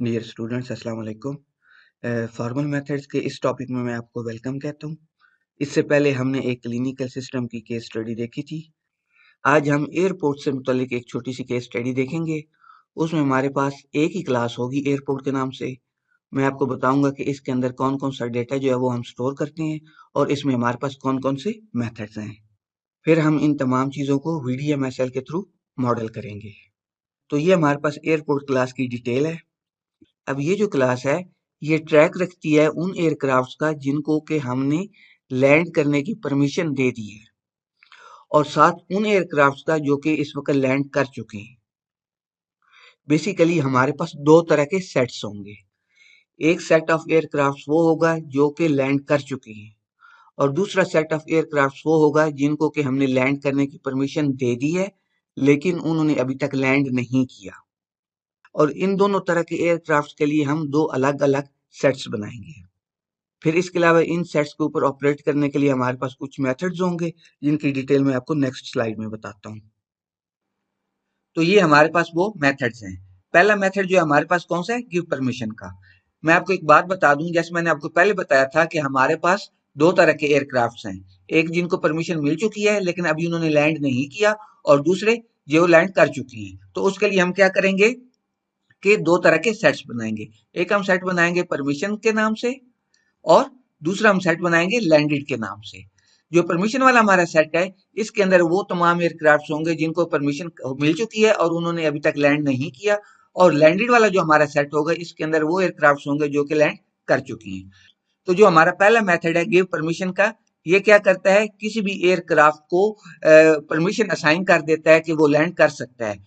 Dear students अस्सलाम वालेकुम। Formal methods के इस टॉपिक में मैं आपको वेलकम कहता हूँ। इससे पहले हमने एक क्लिनिकल सिस्टम की केस स्टडी देखी थी। आज हम एयरपोर्ट से मुतल्लिक एक छोटी सी केस स्टडी देखेंगे। उसमें हमारे पास एक ही क्लास होगी एयरपोर्ट के नाम से। मैं आपको बताऊंगा कि इसके अंदर कौन कौन सा डेटा जो है वो हम स्टोर करते हैं और इसमें हमारे पास कौन कौन से मेथड्स हैं। फिर हम इन तमाम चीज़ों को VDMSL के थ्रू मॉडल करेंगे। तो ये हमारे पास एयरपोर्ट क्लास की डिटेल है। अब ये जो क्लास है ये ट्रैक रखती है उन एयरक्राफ्ट्स का जिनको के हमने लैंड करने की परमिशन दे दी है और साथ उन एयरक्राफ्ट्स का जो कि इस वक्त लैंड कर चुके हैं। बेसिकली हमारे पास दो तरह के सेट्स होंगे। एक सेट ऑफ एयरक्राफ्ट्स वो होगा जो कि लैंड कर चुके हैं और दूसरा सेट ऑफ एयरक्राफ्ट्स वो होगा जिनको कि हमने लैंड करने की परमिशन दे दी है लेकिन उन्होंने अभी तक लैंड नहीं किया। और इन दोनों तरह के एयरक्राफ्ट्स के लिए हम दो अलग अलग सेट्स बनाएंगे। फिर इसके अलावा इन सेट्स के ऊपर ऑपरेट करने के लिए हमारे पास कुछ मेथड्स होंगे जिनकी डिटेल मैं आपको नेक्स्ट स्लाइड में बताता हूँ। तो ये हमारे पास वो मेथड्स हैं। पहला मेथड जो है हमारे पास कौन सा है, गिव परमिशन का। मैं आपको एक बात बता दूं, जैसे मैंने आपको पहले बताया था कि हमारे पास दो तरह के एयरक्राफ्ट्स हैं। एक जिनको परमिशन मिल चुकी है लेकिन अभी उन्होंने लैंड नहीं किया और दूसरे जो लैंड कर चुकी हैं। तो उसके लिए हम क्या करेंगे कि दो तरह के सेट्स बनाएंगे। एक हम सेट बनाएंगे परमिशन के नाम से और दूसरा हम सेट बनाएंगे लैंडेड के नाम से। जो परमिशन वाला हमारा सेट है इसके अंदर वो तमाम एयरक्राफ्ट होंगे जिनको परमिशन मिल चुकी है और उन्होंने अभी तक लैंड नहीं किया। और लैंडेड वाला जो हमारा सेट होगा इसके अंदर वो एयरक्राफ्ट होंगे जो कि लैंड कर चुकी हैं। तो जो हमारा पहला मेथड है गिव परमिशन का, ये क्या करता है, किसी भी एयरक्राफ्ट को परमिशन असाइन कर देता है कि वो लैंड कर सकता है।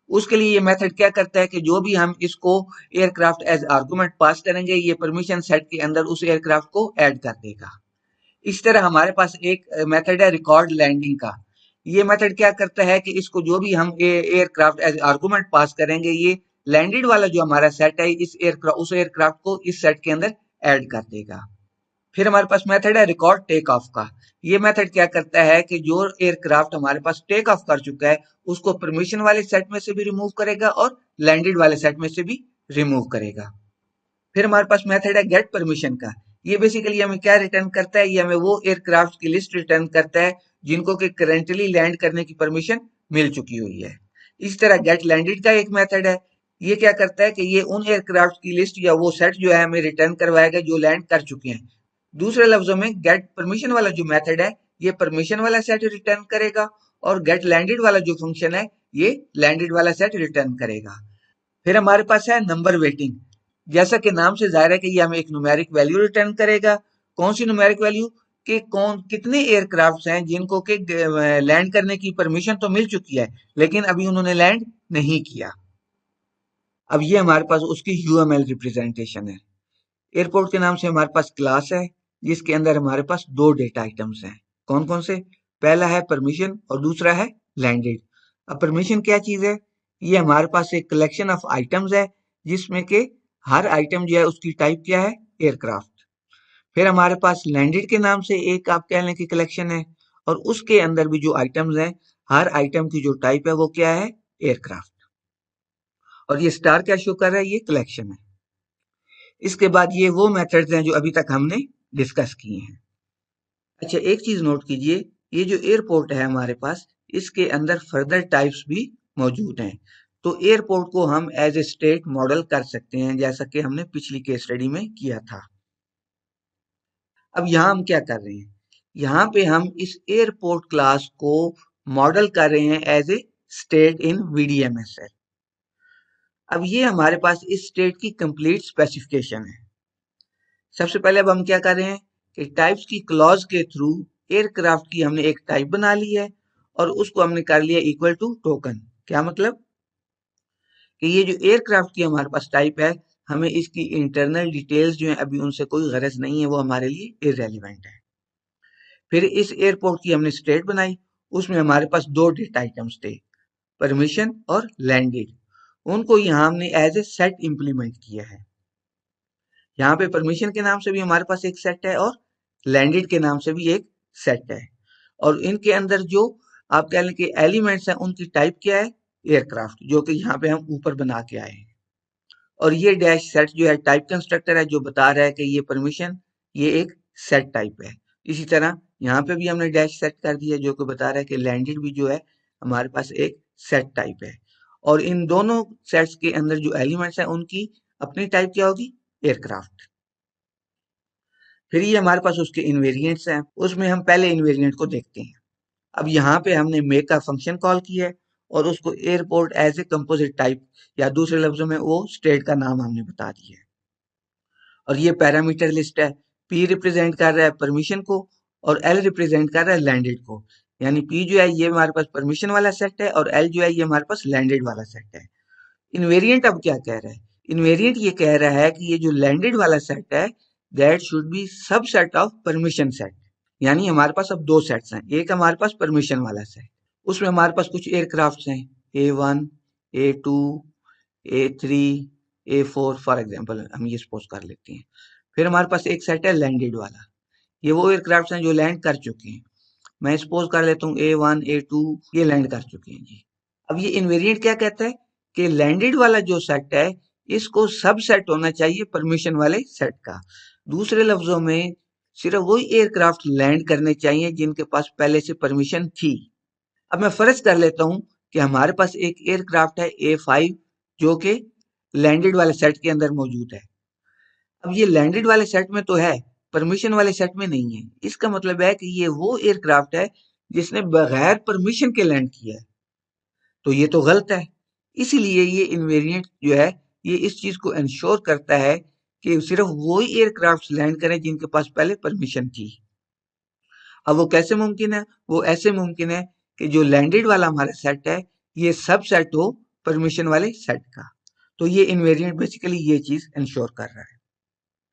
उसके लिए ये मेथड क्या करता है कि जो भी हम इसको एयरक्राफ्ट एज आर्गुमेंट पास करेंगे ये परमिशन सेट के अंदर उस एयरक्राफ्ट को ऐड कर देगा। इस तरह हमारे पास एक मेथड है रिकॉर्ड लैंडिंग का। ये मेथड क्या करता है कि इसको जो भी हम एयरक्राफ्ट एज आर्गुमेंट पास करेंगे ये लैंडेड वाला जो हमारा सेट है इस एयरक्राफ्ट उस एयरक्राफ्ट को इस सेट के अंदर ऐड कर देगा। फिर हमारे पास मेथड है रिकॉर्ड टेक ऑफ का। ये मेथड क्या करता है कि जो एयरक्राफ्ट हमारे पास टेक ऑफ कर चुका है उसको परमिशन वाले सेट में से भी रिमूव करेगा और लैंडेड वाले सेट में से भी रिमूव करेगा। फिर हमारे पास मेथड है गेट परमिशन का। ये बेसिकली हमें क्या रिटर्न करता है, ये हमें वो एयरक्राफ्ट की लिस्ट रिटर्न करता है जिनको कि करेंटली लैंड करने की परमिशन मिल चुकी हुई है। इस तरह गेट लैंडेड का एक मेथड है। ये क्या करता है कि ये उन एयरक्राफ्ट की लिस्ट या वो सेट जो है हमें रिटर्न करवाएगा जो लैंड कर चुके हैं। दूसरे लफ्जों में गेट परमिशन वाला जो मेथड है ये परमिशन वाला सेट रिटर्न करेगा और गेट लैंडेड वाला जो फंक्शन है ये लैंडेड वाला सेट रिटर्न करेगा। फिर हमारे पास है नंबर वेटिंग। जैसा कि नाम से जाहिर है कि ये हमें एक न्यूमेरिक वैल्यू रिटर्न करेगा। कौन सी न्यूमेरिक वैल्यू, कि कौन कितने एयरक्राफ्ट हैं जिनको के लैंड करने की परमिशन तो मिल चुकी है लेकिन अभी उन्होंने लैंड नहीं किया। अब ये हमारे पास उसकी यूएमएल रिप्रेजेंटेशन है। एयरपोर्ट के नाम से हमारे पास क्लास है जिसके अंदर हमारे पास दो डेटा आइटम्स हैं। कौन कौन से, पहला है परमिशन और दूसरा है लैंडेड। अब परमिशन क्या चीज है, ये हमारे पास एक कलेक्शन ऑफ आइटम्स है जिसमें के हर आइटम जो है उसकी टाइप क्या है, एयरक्राफ्ट। फिर हमारे पास लैंडेड के नाम से एक आप कह लें कि कलेक्शन है और उसके अंदर भी जो आइटम्स हैं हर आइटम की जो टाइप है वो क्या है, एयरक्राफ्ट। और ये स्टार क्या शो कर रहा है, ये कलेक्शन है। इसके बाद ये वो मेथड्स हैं जो अभी तक हमने डिस्कस किए हैं। अच्छा एक चीज नोट कीजिए, ये जो एयरपोर्ट है हमारे पास इसके अंदर फर्दर टाइप्स भी मौजूद हैं। तो एयरपोर्ट को हम एज ए स्टेट मॉडल कर सकते हैं जैसा कि हमने पिछली केस स्टडी में किया था। अब यहाँ हम क्या कर रहे हैं, यहाँ पे हम इस एयरपोर्ट क्लास को मॉडल कर रहे हैं as a state in VDMSL। अब ये हमारे पास इस स्टेट की कंप्लीट स्पेसिफिकेशन है। सबसे पहले अब हम क्या कर रहे हैं कि टाइप्स की क्लॉज के थ्रू एयरक्राफ्ट की हमने एक टाइप बना ली है और उसको हमने कर लिया इक्वल टू टोकन। क्या मतलब कि ये जो एयरक्राफ्ट की हमारे पास टाइप है हमें इसकी इंटरनल डिटेल्स जो है अभी उनसे कोई गरज नहीं है, वो हमारे लिए इररेलेवेंट है। फिर इस एयरपोर्ट की हमने स्टेट बनाई, उसमें हमारे पास दो डेटा आइटम्स थे, परमिशन और लैंडेड। उनको यहाँ हमने एज ए सेट इंप्लीमेंट किया है। यहाँ पे परमिशन के नाम से भी हमारे पास एक सेट है और लैंडेड के नाम से भी एक सेट है। और इनके अंदर जो आप कह लें कि एलिमेंट्स हैं उनकी टाइप क्या है, एयरक्राफ्ट, जो कि यहाँ पे हम ऊपर बना के आए हैं। और ये डैश सेट जो है टाइप कंस्ट्रक्टर है जो बता रहा है कि ये परमिशन ये एक सेट टाइप है। इसी तरह यहाँ पे भी हमने डैश सेट कर दिया जो कि बता रहा है कि लैंडेड भी जो है हमारे पास एक सेट टाइप है। और इन दोनों सेट्स के अंदर जो एलिमेंट्स हैं उनकी अपनी टाइप क्या होगी, एयरक्राफ्ट। फिर ये हमारे पास उसके इनवेरिएंट्स हैं, उसमें हम पहले इनवेरिएंट को देखते हैं। अब यहाँ पे हमने मेक का फंक्शन कॉल किया है और उसको airport as a composite type या दूसरे लफ्जों में वो स्टेट का नाम हमने बता दिया है। और ये पैरामीटर लिस्ट है, पी रिप्रेजेंट कर रहा है परमिशन को और एल रिप्रेजेंट कर रहा है लैंडेड को। यानी पी जो है ये हमारे पास परमिशन वाला सेट है और एल जो है ये हमारे पास लैंडेड वाला सेट है। इनवेरिएंट अब क्या कह रहा है, इनवेरिएंट ये कह रहा है कि ये जो लैंडेड वाला सेट है that should be subset of permission set. यानी हमारे पास अब दो सेट्स हैं, एक हमारे पास परमिशन वाला सेट, उसमें हमारे पास कुछ एयरक्राफ्ट हैं A1, A2, A3, A4 for example हम ये सपोज कर लेते हैं। फिर हमारे पास एक सेट है लैंडेड वाला, ये वो एयरक्राफ्ट हैं जो लैंड कर चुके हैं। मैं सपोज कर लेता हूँ A1, A2 ये लैंड कर चुके हैं जी। अब ये इनवेरिएंट क्या कहता है कि लैंडेड वाला जो सेट है इसको सब सेट होना चाहिए परमिशन वाले सेट का। दूसरे लफ्जों में सिर्फ वही एयरक्राफ्ट लैंड करने चाहिए जिनके पास पहले से परमिशन थी। अब मैं फर्ज कर लेता हूं कि हमारे पास एक एयरक्राफ्ट है A5 जो कि लैंडेड वाले सेट के अंदर मौजूद है। अब ये लैंडेड वाले सेट में तो है, परमिशन वाले सेट में नहीं है। इसका मतलब है कि ये वो एयरक्राफ्ट है जिसने बगैर परमिशन के लैंड किया है, तो ये तो गलत है। इसीलिए ये इनवेरिएंट जो है ये इस चीज को इंश्योर करता है कि सिर्फ वो ही एयरक्राफ्ट लैंड करें जिनके पास पहले परमिशन थी। अब वो कैसे मुमकिन है, वो ऐसे मुमकिन है कि जो लैंडेड वाला हमारा सेट है ये सब सेट हो परमिशन वाले सेट का। तो ये इनवेरिएंट बेसिकली ये चीज इंश्योर कर रहा है।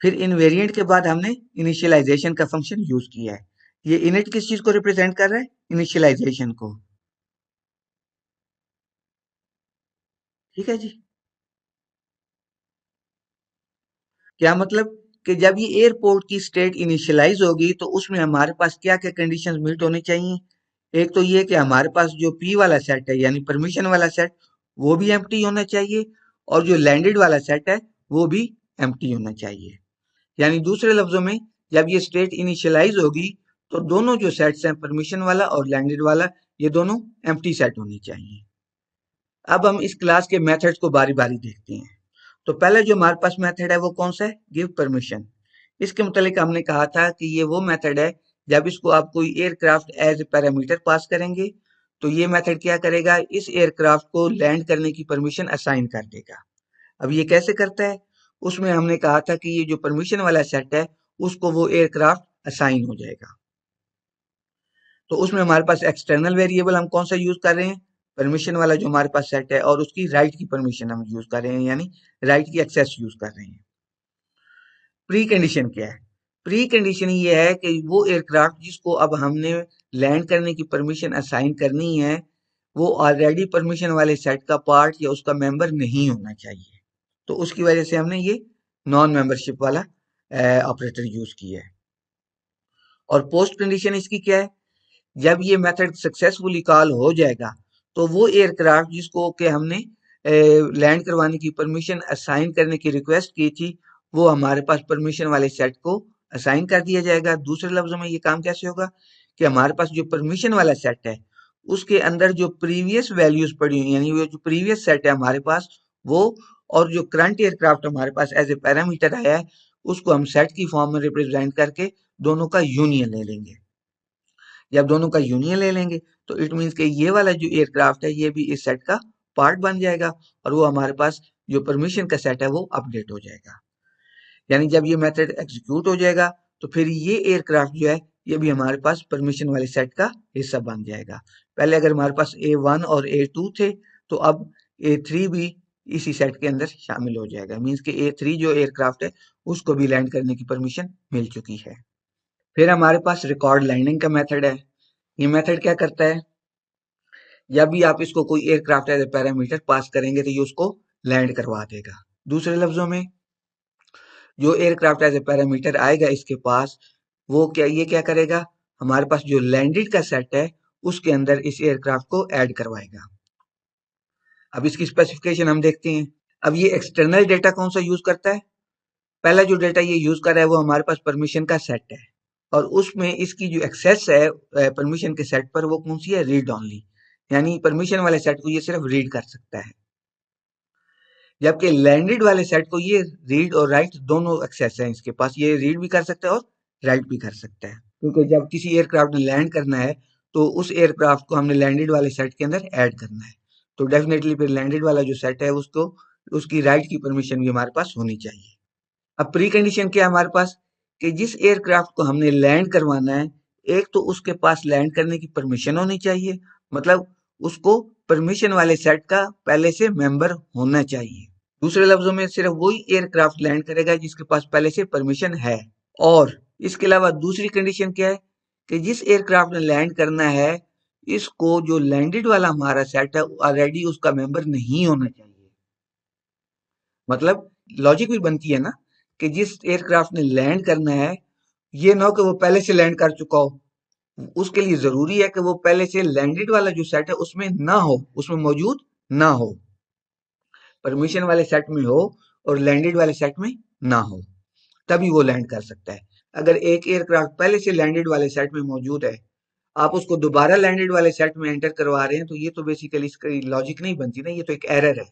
फिर इनवेरिएंट के बाद हमने इनिशियलाइजेशन का फंक्शन यूज किया है। ये इनिट किस चीज को रिप्रेजेंट कर रहा है, इनिशियलाइजेशन को। ठीक है जी। क्या मतलब कि जब ये एयरपोर्ट की स्टेट इनिशियलाइज होगी तो उसमें हमारे पास क्या क्या कंडीशंस मीट होनी चाहिए। एक तो ये कि हमारे पास जो पी वाला सेट है यानी परमिशन वाला सेट वो भी एम्प्टी होना चाहिए और जो लैंडेड वाला सेट है वो भी एम्प्टी होना चाहिए। यानी दूसरे लफ्जों में जब ये स्टेट इनिशियलाइज होगी तो दोनों जो सेट्स हैं परमिशन वाला और लैंडेड वाला ये दोनों एम्प्टी सेट होनी चाहिए। अब हम इस क्लास के मेथड्स को बारी बारी देखते हैं। तो पहले जो हमारे पास मेथड है वो कौन सा है, गिव परमिशन। इसके मुतालिक हमने कहा था कि ये वो मेथड है जब इसको आप कोई aircraft as a parameter pass करेंगे तो ये मेथड क्या करेगा, इस एयरक्राफ्ट को लैंड करने की परमिशन असाइन कर देगा। अब ये कैसे करता है, उसमें हमने कहा था कि ये जो परमिशन वाला सेट है उसको वो एयरक्राफ्ट असाइन हो जाएगा। तो उसमें हमारे पास एक्सटर्नल वेरिएबल हम कौन सा यूज कर रहे हैं, परमिशन वाला जो हमारे पास सेट है और उसकी राइट की परमिशन हम यूज कर रहे हैं यानी राइट की एक्सेस यूज कर रहे हैं। प्री कंडीशन क्या है, प्री कंडीशन ये है कि वो एयरक्राफ्ट जिसको अब हमने लैंड करने की परमिशन असाइन करनी है वो ऑलरेडी परमिशन वाले सेट का पार्ट या उसका मेंबर नहीं होना चाहिए। तो उसकी वजह से हमने ये नॉन मेंबरशिप वाला ऑपरेटर यूज किया है। और पोस्ट कंडीशन इसकी क्या है, जब ये मेथड सक्सेसफुली कॉल हो जाएगा तो वो एयरक्राफ्ट जिसको के हमने लैंड करवाने की परमिशन असाइन करने की रिक्वेस्ट की थी वो हमारे पास परमिशन वाले सेट को असाइन कर दिया जाएगा। दूसरे लफ्जों में ये काम कैसे होगा कि हमारे पास जो परमिशन वाला सेट है उसके अंदर जो प्रीवियस वैल्यूज पड़ी हुई यानी वो जो प्रीवियस सेट है हमारे पास वो, और जो करंट एयरक्राफ्ट हमारे पास एज ए पैरामीटर आया है उसको हम सेट की फॉर्म में रिप्रेजेंट करके दोनों का यूनियन ले लेंगे। जब दोनों का यूनियन ले लेंगे तो इट मीन्स कि ये वाला जो एयरक्राफ्ट है ये भी इस सेट का पार्ट बन जाएगा और वो हमारे पास जो परमिशन का सेट है वो अपडेट हो जाएगा। यानी जब ये मेथड एग्जीक्यूट हो जाएगा तो फिर ये एयरक्राफ्ट जो है ये भी हमारे पास परमिशन वाले सेट का हिस्सा बन जाएगा। पहले अगर हमारे पास A1 और A2 थे तो अब A3 भी इसी सेट के अंदर शामिल हो जाएगा। मीन्स कि A3 जो एयरक्राफ्ट है उसको भी लैंड करने की परमिशन मिल चुकी है। फिर हमारे पास रिकॉर्ड लैंडिंग का मेथड है। ये मेथड क्या करता है, जब भी आप इसको कोई aircraft as a parameter pass करेंगे तो ये उसको लैंड करवा देगा। दूसरे लफ्जों में जो एयरक्राफ्ट एज ए पैरामीटर आएगा इसके पास वो ये क्या करेगा, हमारे पास जो लैंडेड का सेट है उसके अंदर इस एयरक्राफ्ट को ऐड करवाएगा। अब इसकी स्पेसिफिकेशन हम देखते हैं। अब ये एक्सटर्नल डेटा कौन सा यूज करता है? पहला जो डेटा ये यूज कर रहा है वो हमारे पास परमिशन का सेट है, और उसमें इसकी जो एक्सेस है परमिशन के सेट पर वो कौन सी है? रीड ओनली, यानी परमिशन वाले सेट को ये सिर्फ रीड कर सकता है। जबकि लैंडेड वाले सेट को ये रीड और राइट दोनों एक्सेस है इसके पास, ये रीड भी कर सकता है और राइट भी कर सकता है, क्योंकि जब किसी एयरक्राफ्ट में लैंड करना है तो उस एयरक्राफ्ट को हमने लैंडेड वाले सेट के अंदर ऐड करना है, तो डेफिनेटली फिर लैंडेड वाला जो सेट है उसको उसकी राइट की परमिशन भी हमारे पास होनी चाहिए। अब प्री कंडीशन क्या है हमारे पास? कि जिस एयरक्राफ्ट को हमने लैंड करवाना है, एक तो उसके पास लैंड करने की परमिशन होनी चाहिए, मतलब उसको परमिशन वाले सेट का पहले से मेंबर होना चाहिए। दूसरे लफ्जों में सिर्फ वही एयरक्राफ्ट लैंड करेगा जिसके पास पहले से परमिशन है। और इसके अलावा दूसरी कंडीशन क्या है? कि जिस एयरक्राफ्ट ने लैंड करना है, इसको जो लैंडेड वाला हमारा सेट है ऑलरेडी उसका मेंबर नहीं होना चाहिए। मतलब लॉजिक भी बनती है ना, कि जिस एयरक्राफ्ट ने लैंड करना है, ये ना हो कि वो पहले से लैंड कर चुका हो, उसके लिए जरूरी है कि वो पहले से लैंडेड वाला जो सेट है उसमें ना हो, उसमें मौजूद ना हो, परमिशन वाले सेट में हो और लैंडेड वाले सेट में ना हो, तभी वो लैंड कर सकता है। अगर एक एयरक्राफ्ट पहले से लैंडेड वाले सेट में मौजूद है, आप उसको दोबारा लैंडेड वाले सेट में एंटर करवा रहे हैं, तो ये तो बेसिकली इसकी लॉजिक नहीं बनती ना, ये तो एक एरर है।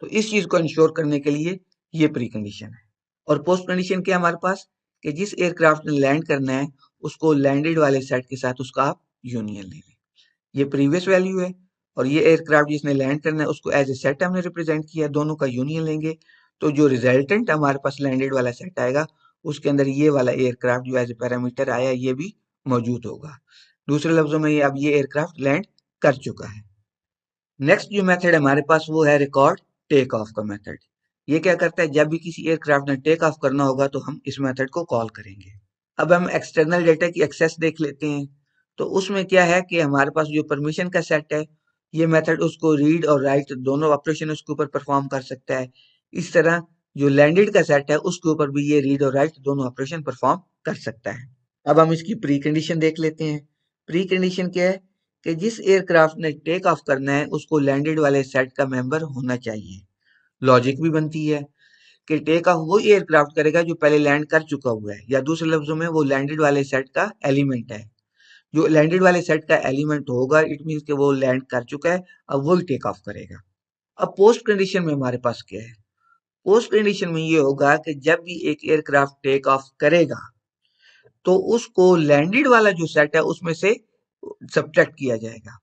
तो इस चीज को इंश्योर करने के लिए ये प्री कंडीशन है। और पोस्ट कंडीशन क्या है हमारे पास? कि जिस एयरक्राफ्ट ने लैंड करना है उसको लैंडेड वाले सेट के साथ उसका आप यूनियन ले लें, ये प्रीवियस वैल्यू है, और ये एयरक्राफ्ट जिसने लैंड करना है उसको एज ए सेट हमने रिप्रेजेंट किया, दोनों का यूनियन लेंगे, तो जो रिजल्टेंट हमारे पास लैंडेड वाला सेट आएगा उसके अंदर ये वाला एयरक्राफ्ट जो एज ए पैरामीटर आया ये भी मौजूद होगा। दूसरे लफ्जों में ये अब ये एयरक्राफ्ट लैंड कर चुका है। नेक्स्ट जो मेथड हमारे पास वो है रिकॉर्ड टेक ऑफ का मेथड। ये क्या करता है? जब भी किसी एयरक्राफ्ट ने टेक ऑफ करना होगा तो हम इस मेथड को कॉल करेंगे। अब हम एक्सटर्नल डेटा की एक्सेस देख लेते हैं। तो उसमें क्या है कि हमारे पास जो परमिशन का सेट है, ये मेथड उसको रीड और राइट दोनों ऑपरेशन उसके ऊपर परफॉर्म कर सकता है। इस तरह जो लैंडेड का सेट है उसके ऊपर भी ये रीड और राइट दोनों ऑपरेशन परफॉर्म कर सकता है। अब हम इसकी प्री कंडीशन देख लेते हैं। प्री कंडीशन क्या है? कि जिस एयरक्राफ्ट ने टेक ऑफ करना है उसको लैंडेड वाले सेट का मेंबर होना चाहिए। लॉजिक भी बनती है कि टेक ऑफ वो एयरक्राफ्ट करेगा जो पहले लैंड कर चुका हुआ है, या दूसरे लफ्जों में वो लैंडेड वाले सेट का एलिमेंट है। जो लैंडेड वाले सेट का एलिमेंट होगा इट मीन कि वो लैंड कर चुका है, अब वही टेक ऑफ करेगा। अब पोस्ट कंडीशन में हमारे पास क्या है? पोस्ट कंडीशन में ये होगा कि जब भी एक एयरक्राफ्ट टेक ऑफ करेगा तो उसको लैंडेड वाला जो सेट है उसमें से सब्ट्रैक्ट किया जाएगा।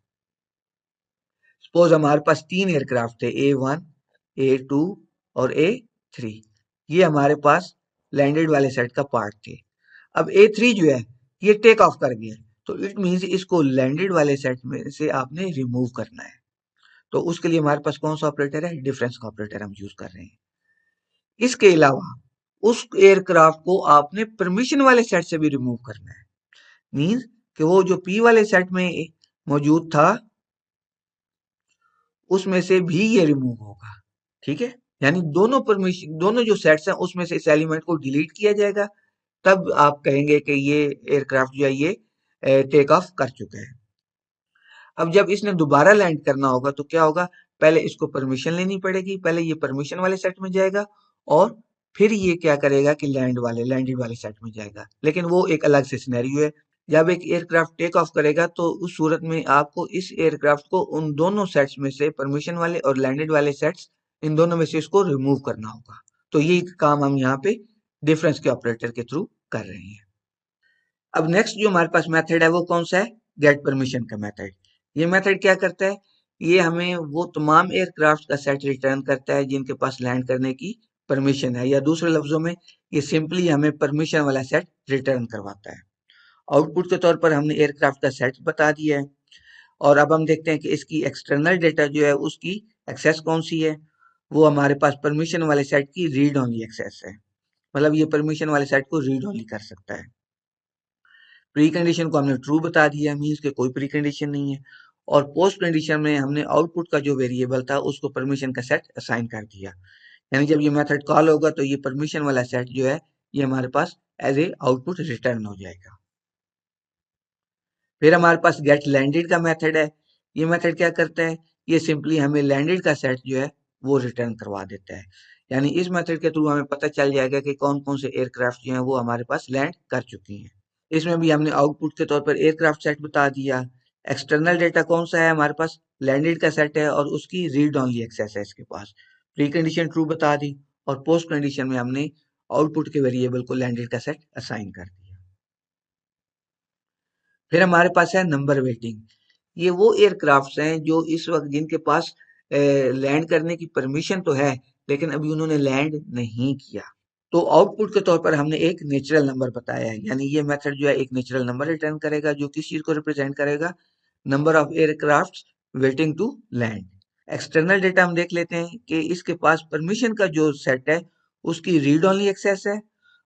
सपोज हमारे पास तीन एयरक्राफ्ट थे, A1, A2 और A3। ये हमारे पास लैंडेड वाले सेट का पार्ट थे। अब A3 जो है ये टेक ऑफ कर गया, तो इट मीन्स इसको लैंडेड वाले सेट में से आपने रिमूव करना है। तो उसके लिए हमारे पास कौन सा ऑपरेटर है? डिफरेंस का ऑपरेटर हम यूज कर रहे हैं। इसके अलावा उस एयरक्राफ्ट को आपने परमिशन वाले सेट से भी रिमूव करना है। मीन्स कि वो जो P वाले सेट में मौजूद था उसमें से भी ये रिमूव होगा। ठीक है, यानी दोनों परमिशन दोनों जो सेट्स हैं उसमें से इस एलिमेंट को डिलीट किया जाएगा, तब आप कहेंगे कि ये एयरक्राफ्ट जो है ये टेक ऑफ कर चुका है। अब जब इसने दोबारा लैंड करना होगा तो क्या होगा? पहले इसको परमिशन लेनी पड़ेगी, पहले ये परमिशन वाले सेट में जाएगा और फिर ये क्या करेगा कि लैंडेड वाले सेट में जाएगा। लेकिन वो एक अलग से सिनेरियो है। जब एक एयरक्राफ्ट टेक ऑफ करेगा तो उस सूरत में आपको इस एयरक्राफ्ट को उन दोनों सेट्स में से, परमिशन वाले और लैंडेड वाले सेट्स, इन दोनों में से इसको रिमूव करना होगा। तो ये काम हम यहाँ पे डिफरेंस के ऑपरेटर के थ्रू कर रहे हैं। अब नेक्स्ट जो हमारे पास मेथड है वो कौन सा है? गेट परमिशन का मेथड। ये मेथड क्या करता है? ये हमें वो तमाम एयरक्राफ्ट का सेट रिटर्न करता है जिनके पास लैंड करने की परमिशन है, या दूसरे लफ्जों में ये सिंपली हमें परमिशन वाला सेट रिटर्न करवाता है। आउटपुट के तौर पर हमने एयरक्राफ्ट का सेट बता दिया है, और अब हम देखते हैं कि इसकी एक्सटर्नल डेटा जो है उसकी एक्सेस कौन सी है। वो हमारे पास परमिशन वाले सेट की रीड ओनली एक्सेस है, मतलब ये परमिशन वाले सेट को रीड ओनली कर सकता है। प्री कंडीशन को हमने ट्रू बता दिया, मीन्स के कोई प्री कंडीशन नहीं है। और पोस्ट कंडीशन में हमने आउटपुट का जो वेरिएबल था उसको परमिशन का सेट असाइन कर दिया, यानी जब ये मेथड कॉल होगा तो ये परमिशन वाला सेट जो है ये हमारे पास एज ए आउटपुट रिटर्न हो जाएगा। फिर हमारे पास गेट लैंडेड का मेथड है। ये मेथड क्या करता है? ये सिंपली हमें लैंडेड का सेट जो है वो रिटर्न करवा देता है। यानी इस मेथड के थ्रू हमें पता चल जाएगा कि कौन कौन से एयरक्राफ्ट जो हैं वो हमारे पास लैंड कर चुकी हैं। इसमें भी हमने आउटपुट के तौर पर एयरक्राफ्ट सेट बता दिया। एक्सटर्नल डेटा कौन सा है हमारे पास, लैंडेड का सेट है और उसकी रीड ओनली एक्सेस है इसके पास। प्री कंडीशन ट्रू बता दी और पोस्ट कंडीशन में हमने आउटपुट के वेरिएबल को लैंडेड का सेट असाइन कर दिया। फिर हमारे पास है नंबर वेटिंग। ये वो एयरक्राफ्ट्स हैं जो इस वक्त जिनके पास लैंड करने की परमिशन तो है लेकिन अभी उन्होंने लैंड नहीं किया। तो आउटपुट के तौर पर हमने एक नेचुरल नंबर बताया है, यानी ये मेथड जो है एक नेचुरल नंबर रिटर्न करेगा जो किस चीज को रिप्रेजेंट करेगा, number of aircraft waiting to land. External data हम देख लेते हैं कि इसके पास परमिशन का जो सेट है उसकी रीड ओनली एक्सेस है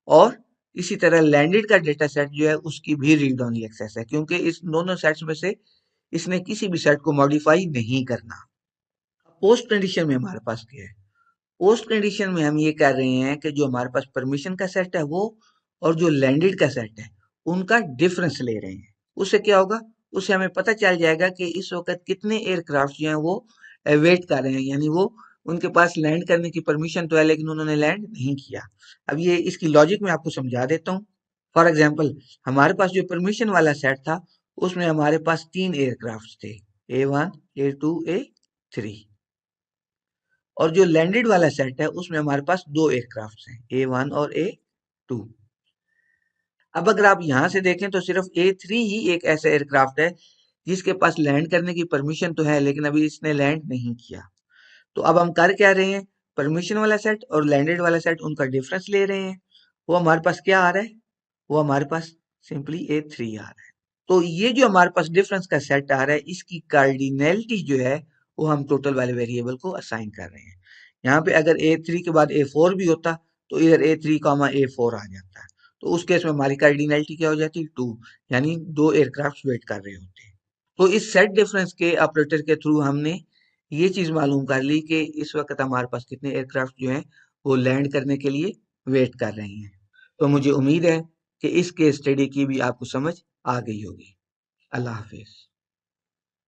और इसी तरह लैंडेड का डेटा सेट जो है उसकी भी रीड ओनली एक्सेस है, क्योंकि इस दोनों सेट्स में से इसने किसी भी सेट को मॉडिफाई नहीं करना। पोस्ट कंडीशन में हमारे पास क्या है, पोस्ट कंडीशन में हम ये कह रहे हैं कि जो हमारे पास परमिशन का सेट है वो और जो लैंडेड का सेट है उनका डिफरेंस ले रहे हैं। उससे क्या होगा, उससे हमें पता चल जाएगा कि इस वक्त कितने एयरक्राफ्ट जो हैं वो वेट कर रहे हैं, यानी वो उनके पास लैंड करने की परमिशन तो है लेकिन उन्होंने लैंड नहीं किया। अब ये इसकी लॉजिक मैं आपको समझा देता हूँ। फॉर एग्जाम्पल हमारे पास जो परमिशन वाला सेट था उसमें हमारे पास 3 एयरक्राफ्ट थे, A1 A2 A3, और जो लैंडेड वाला सेट है उसमें हमारे पास 2 एयरक्राफ्ट हैं, A1 और A2। अब अगर आप यहां से देखें तो सिर्फ A3 ही एक ऐसा एयरक्राफ्ट है जिसके पास लैंड करने की परमिशन तो है लेकिन अभी इसने लैंड नहीं किया। तो अब हम कर क्या रहे हैं, परमिशन वाला सेट और लैंडेड वाला सेट उनका डिफरेंस ले रहे हैं। वो हमारे पास क्या आ रहा है, वो हमारे पास सिंपली A3 आ रहा है। तो ये जो हमारे पास डिफरेंस का सेट आ रहा है इसकी कार्डिनैलिटी जो है वो हम टोटल वाले वेरिएबल को असाइन कर रहे हैं। यहाँ पे अगर A3 के बाद A4 भी होता तो इधर A3 कॉमा A4 आ जाता, तो उस केस में हमारी कार्डिनैलिटी क्या हो जाती, 2, यानी 2 एयरक्राफ्ट वेट कर रहे होते हैं। तो इस सेट डिफरेंस के ऑपरेटर के थ्रू हमने ये चीज मालूम कर ली कि इस वक्त हमारे पास कितने एयरक्राफ्ट जो हैं वो लैंड करने के लिए वेट कर रहे हैं। तो मुझे उम्मीद है कि इस केस स्टडी की भी आपको समझ आ गई होगी। अल्लाह हाफिज।